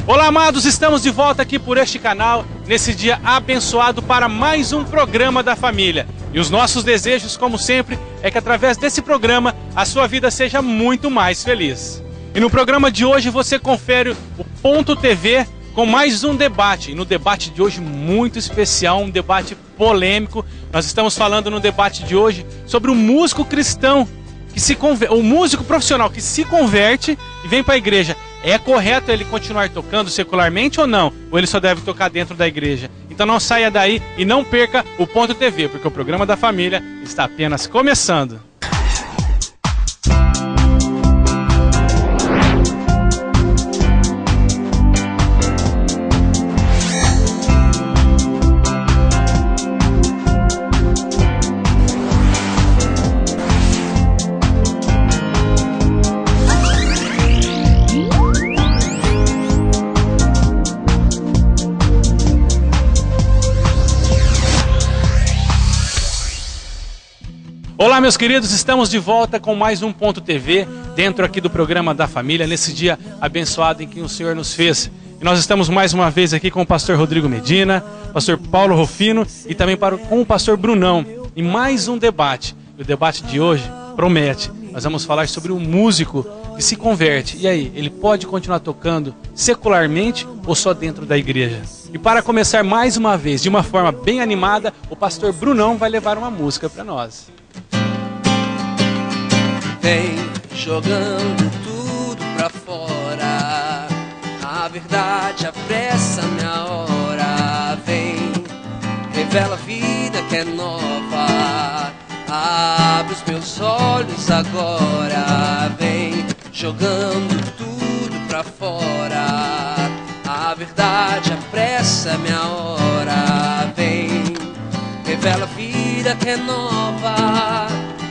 Olá, amados, estamos de volta aqui por este canal, nesse dia abençoado para mais um programa da família. E os nossos desejos, como sempre, é que através desse programa a sua vida seja muito mais feliz. E no programa de hoje você confere o Ponto TV com mais um debate. E no debate de hoje muito especial, um debate polêmico. Nós estamos falando no debate de hoje sobre o músico cristão, o músico profissional que se converte e vem para a igreja. É correto ele continuar tocando secularmente ou não? Ou ele só deve tocar dentro da igreja? Então não saia daí e não perca o Ponto TV, porque o programa da família está apenas começando. Olá, meus queridos, estamos de volta com mais um Ponto TV, dentro aqui do programa da família, nesse dia abençoado em que o Senhor nos fez. E nós estamos mais uma vez aqui com o pastor Rodrigo Medina, pastor Paulo Rufino e também com o pastor Brunão, em mais um debate. E o debate de hoje promete. Nós vamos falar sobre um músico que se converte. E aí, ele pode continuar tocando secularmente ou só dentro da igreja? E para começar mais uma vez, de uma forma bem animada, o pastor Brunão vai levar uma música para nós. Vem jogando tudo pra fora, a verdade apressa minha hora. Vem, revela a vida que é nova, abre os meus olhos agora. Vem jogando tudo pra fora, a verdade apressa minha hora. Vem, revela a vida que é nova,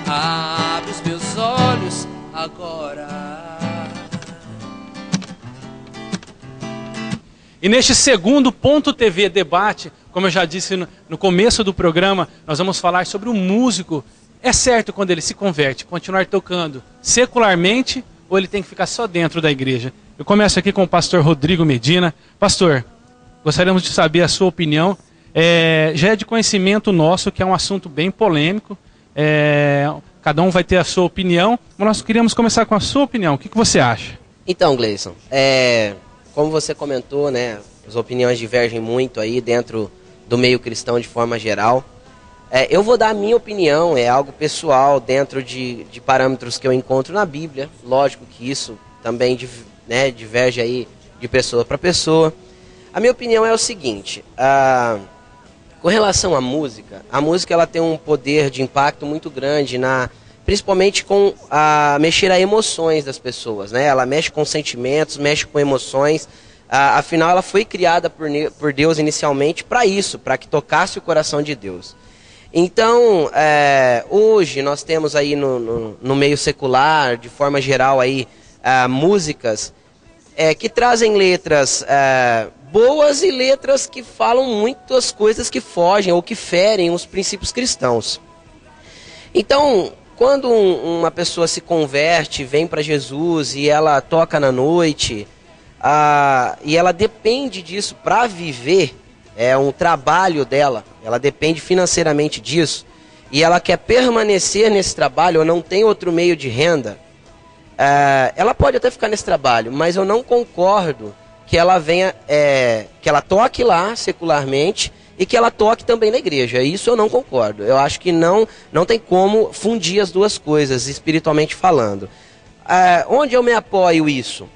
abre os meus olhos agora. E neste segundo Ponto TV debate, como eu já disse no começo do programa, nós vamos falar sobre o músico. É certo quando ele se converte, continuar tocando secularmente ou ele tem que ficar só dentro da igreja? Eu começo aqui com o pastor Rodrigo Medina. Pastor, gostaríamos de saber a sua opinião. Já é de conhecimento nosso que é um assunto bem polêmico. Cada um vai ter a sua opinião, mas nós queríamos começar com a sua opinião. O que você acha? Então, Gleison, como você comentou, né, as opiniões divergem muito aí dentro do meio cristão de forma geral. Eu vou dar a minha opinião, é algo pessoal dentro de parâmetros que eu encontro na Bíblia. Lógico que isso também diverge aí de pessoa para pessoa. A minha opinião é o seguinte: com relação à música, ela tem um poder de impacto muito grande, principalmente com mexer a emoções das pessoas, né? Ela mexe com sentimentos, mexe com emoções. Afinal, ela foi criada por Deus inicialmente para isso, para que tocasse o coração de Deus. Então, hoje nós temos aí no meio secular, de forma geral, aí, músicas que trazem letras boas e letras que falam muitas coisas que fogem ou que ferem os princípios cristãos. Então, quando uma pessoa se converte, vem para Jesus e ela toca na noite, e ela depende disso para viver, é um trabalho dela, ela depende financeiramente disso, e ela quer permanecer nesse trabalho ou não tem outro meio de renda, ela pode até ficar nesse trabalho, mas eu não concordo que ela venha, que ela toque lá secularmente e que ela toque também na igreja. Isso eu não concordo. Eu acho que não tem como fundir as duas coisas, espiritualmente falando. Onde eu me apoio isso?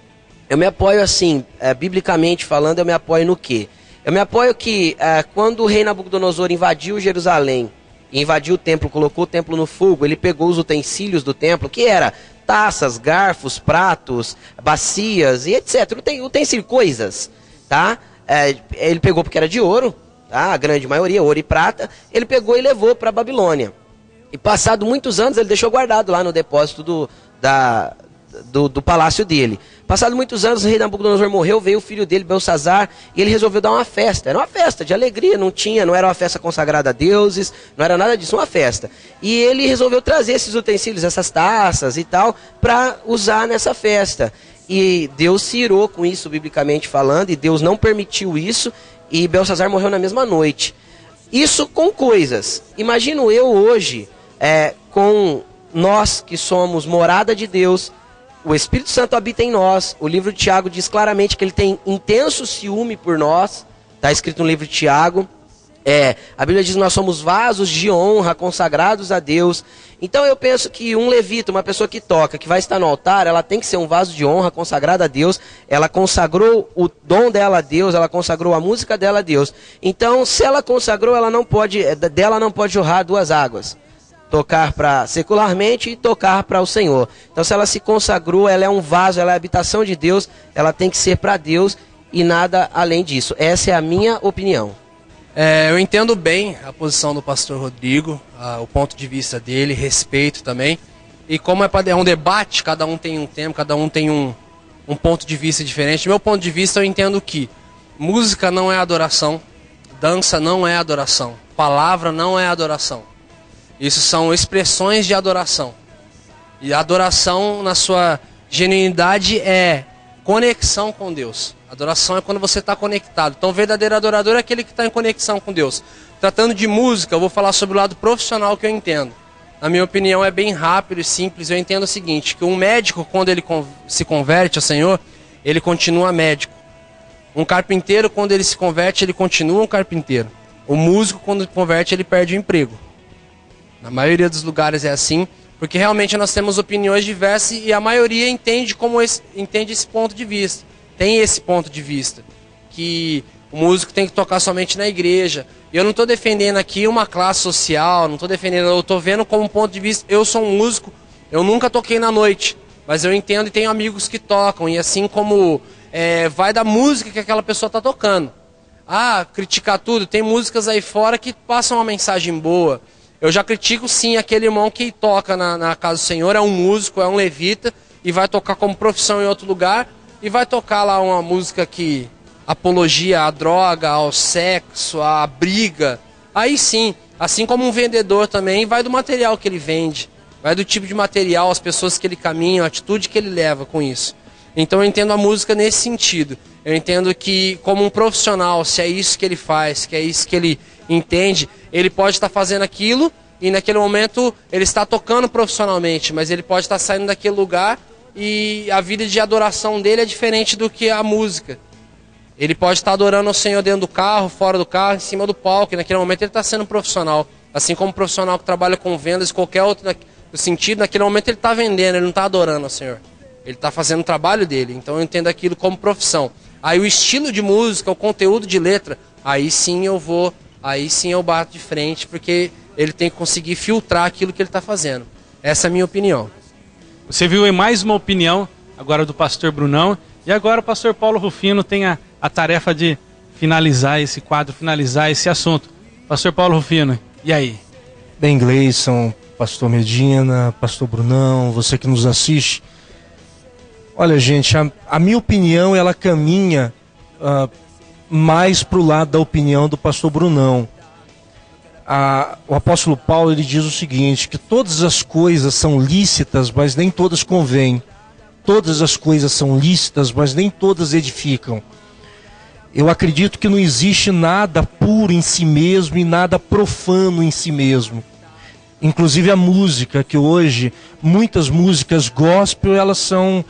Eu me apoio assim, biblicamente falando, eu me apoio no quê? Eu me apoio que quando o rei Nabucodonosor invadiu Jerusalém, invadiu o templo, colocou o templo no fogo, ele pegou os utensílios do templo, que era taças, garfos, pratos, bacias e etc. Utensílio, coisas, tá? Ele pegou porque era de ouro, tá? A grande maioria, ouro e prata, ele pegou e levou para a Babilônia. E passado muitos anos, ele deixou guardado lá no depósito do palácio dele. Passado muitos anos, o rei Nabucodonosor morreu, veio o filho dele, Belsazar, e ele resolveu dar uma festa. Era uma festa de alegria, não era uma festa consagrada a deuses, não era nada disso, uma festa. E ele resolveu trazer esses utensílios, essas taças e tal, para usar nessa festa. e Deus se irou com isso, biblicamente falando, e Deus não permitiu isso, e Belsazar morreu na mesma noite. Isso com coisas. Imagino eu hoje, com nós que somos morada de Deus, o Espírito Santo habita em nós. O livro de Tiago diz claramente que ele tem intenso ciúme por nós. Está escrito no livro de Tiago. A Bíblia diz que nós somos vasos de honra, consagrados a Deus. Então eu penso que um levita, uma pessoa que toca, que vai estar no altar, ela tem que ser um vaso de honra, consagrada a Deus. Ela consagrou o dom dela a Deus, ela consagrou a música dela a Deus. Então, se ela consagrou, dela não pode jorrar duas águas. Tocar para secularmente e tocar para o Senhor. Então, se ela se consagrou, ela é um vaso, ela é a habitação de Deus, ela tem que ser para Deus e nada além disso. Essa é a minha opinião. Eu entendo bem a posição do pastor Rodrigo, o ponto de vista dele, respeito também. E como é um debate, cada um tem um tema, cada um tem um ponto de vista diferente. Do meu ponto de vista, eu entendo que música não é adoração, dança não é adoração, palavra não é adoração. Isso são expressões de adoração. E a adoração, na sua genuinidade, é conexão com Deus. Adoração é quando você está conectado. Então, o verdadeiro adorador é aquele que está em conexão com Deus. Tratando de música, eu vou falar sobre o lado profissional que eu entendo. Na minha opinião, é bem rápido e simples. Eu entendo o seguinte, que um médico, quando ele se converte ao Senhor, ele continua médico. Um carpinteiro, quando ele se converte, ele continua um carpinteiro. O músico, quando se converte, ele perde o emprego. Na maioria dos lugares é assim, porque realmente nós temos opiniões diversas e a maioria entende esse ponto de vista. Tem esse ponto de vista, que o músico tem que tocar somente na igreja. E eu não estou defendendo aqui uma classe social, não estou defendendo, eu estou vendo como ponto de vista. Eu sou um músico, eu nunca toquei na noite, mas eu entendo e tenho amigos que tocam, e assim como vai da música que aquela pessoa está tocando. Criticar tudo, tem músicas aí fora que passam uma mensagem boa. Eu já critico sim aquele irmão que toca na casa do Senhor, é um músico, é um levita, e vai tocar como profissão em outro lugar, e vai tocar lá uma música que apologia à droga, ao sexo, à briga. Aí sim, assim como um vendedor também, vai do material que ele vende, vai do tipo de material, as pessoas que ele caminha, a atitude que ele leva com isso. Então eu entendo a música nesse sentido. Eu entendo que como um profissional, se é isso que ele faz, que é isso que ele entende, ele pode estar fazendo aquilo e naquele momento ele está tocando profissionalmente, mas ele pode estar saindo daquele lugar e a vida de adoração dele é diferente do que a música. Ele pode estar adorando ao Senhor dentro do carro, fora do carro, em cima do palco, e naquele momento ele está sendo profissional. Assim como um profissional que trabalha com vendas, qualquer outro sentido, naquele momento ele está vendendo, ele não está adorando ao Senhor. Ele está fazendo o trabalho dele, então eu entendo aquilo como profissão. Aí o estilo de música, o conteúdo de letra, aí sim eu bato de frente, porque ele tem que conseguir filtrar aquilo que ele está fazendo. Essa é a minha opinião. Você viu aí mais uma opinião agora do pastor Brunão, e agora o pastor Paulo Rufino tem a tarefa de finalizar esse quadro, finalizar esse assunto. Pastor Paulo Rufino, e aí? Bem, Gleison, pastor Medina, pastor Brunão, você que nos assiste. Olha, gente, a minha opinião, ela caminha mais para o lado da opinião do pastor Brunão. O apóstolo Paulo, ele diz o seguinte, que todas as coisas são lícitas, mas nem todas convêm. Todas as coisas são lícitas, mas nem todas edificam. Eu acredito que não existe nada puro em si mesmo e nada profano em si mesmo. Inclusive a música, que hoje, muitas músicas gospel, elas são...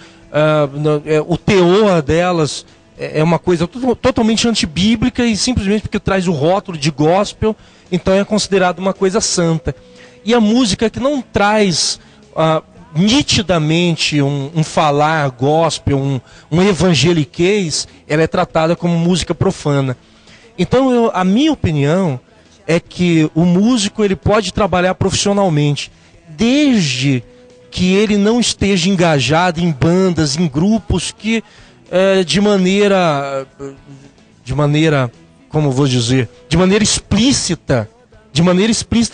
o teor delas é uma coisa totalmente antibíblica e simplesmente porque traz o rótulo de gospel, então é considerado uma coisa santa. E a música que não traz nitidamente um falar gospel, um evangeliquez, ela é tratada como música profana. Então a minha opinião é que o músico ele pode trabalhar profissionalmente, desde que ele não esteja engajado em bandas, em grupos que de maneira, como vou dizer, de maneira explícita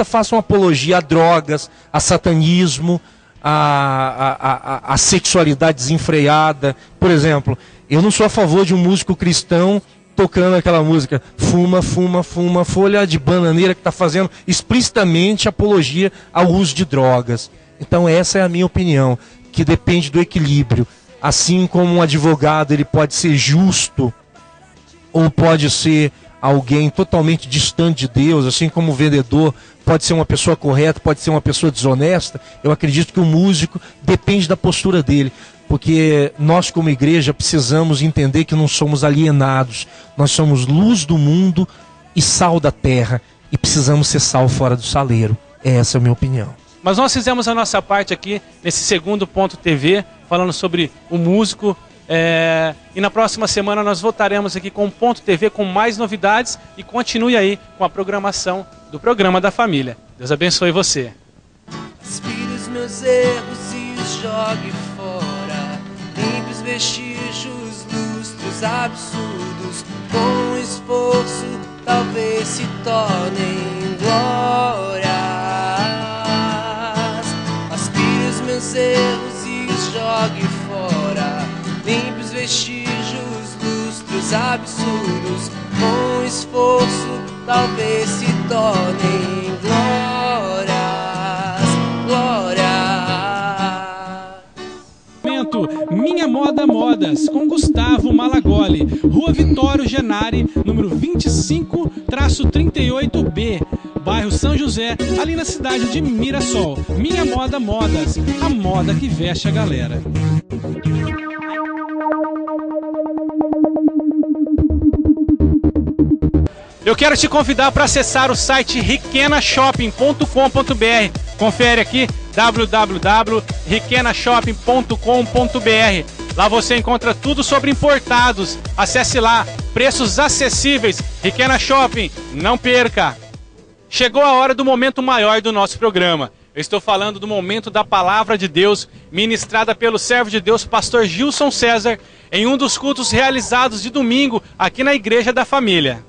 façam apologia a drogas, a satanismo, a sexualidade desenfreada. Por exemplo, eu não sou a favor de um músico cristão tocando aquela música fuma, fuma, fuma, folha de bananeira, que está fazendo explicitamente apologia ao uso de drogas. Então essa é a minha opinião, que depende do equilíbrio. assim como um advogado ele pode ser justo ou pode ser alguém totalmente distante de Deus, assim como o vendedor pode ser uma pessoa correta, pode ser uma pessoa desonesta, eu acredito que o músico depende da postura dele, porque nós como igreja precisamos entender que não somos alienados, nós somos luz do mundo e sal da terra, e precisamos ser sal fora do saleiro. Essa é a minha opinião. Mas nós fizemos a nossa parte aqui nesse segundo ponto TV, falando sobre o músico. E na próxima semana nós voltaremos aqui com o Ponto TV com mais novidades e continue aí com a programação do Programa da Família. Deus abençoe você. Aspire os meus erros e os jogue fora. Limpe os vestígios, lustros absurdos. Com esforço talvez se tornem glórias. Aspire os meus erros e os jogue fora. Limpe os vestígios, lustros absurdos. Com esforço talvez se tornem glórias, glórias. Minha Moda Modas, com Gustavo Malagoli, Rua Vitório Genari, número 25-38B, bairro São José, ali na cidade de Mirassol. Minha Moda Modas, a moda que veste a galera. Eu quero te convidar para acessar o site riquenashopping.com.br. Confere aqui www.riquenashopping.com.br. Lá você encontra tudo sobre importados. Acesse lá, preços acessíveis. Riquena Shopping, não perca! Chegou a hora do momento maior do nosso programa. Eu estou falando do momento da Palavra de Deus, ministrada pelo servo de Deus, pastor Gilson César, em um dos cultos realizados de domingo aqui na Igreja da Família.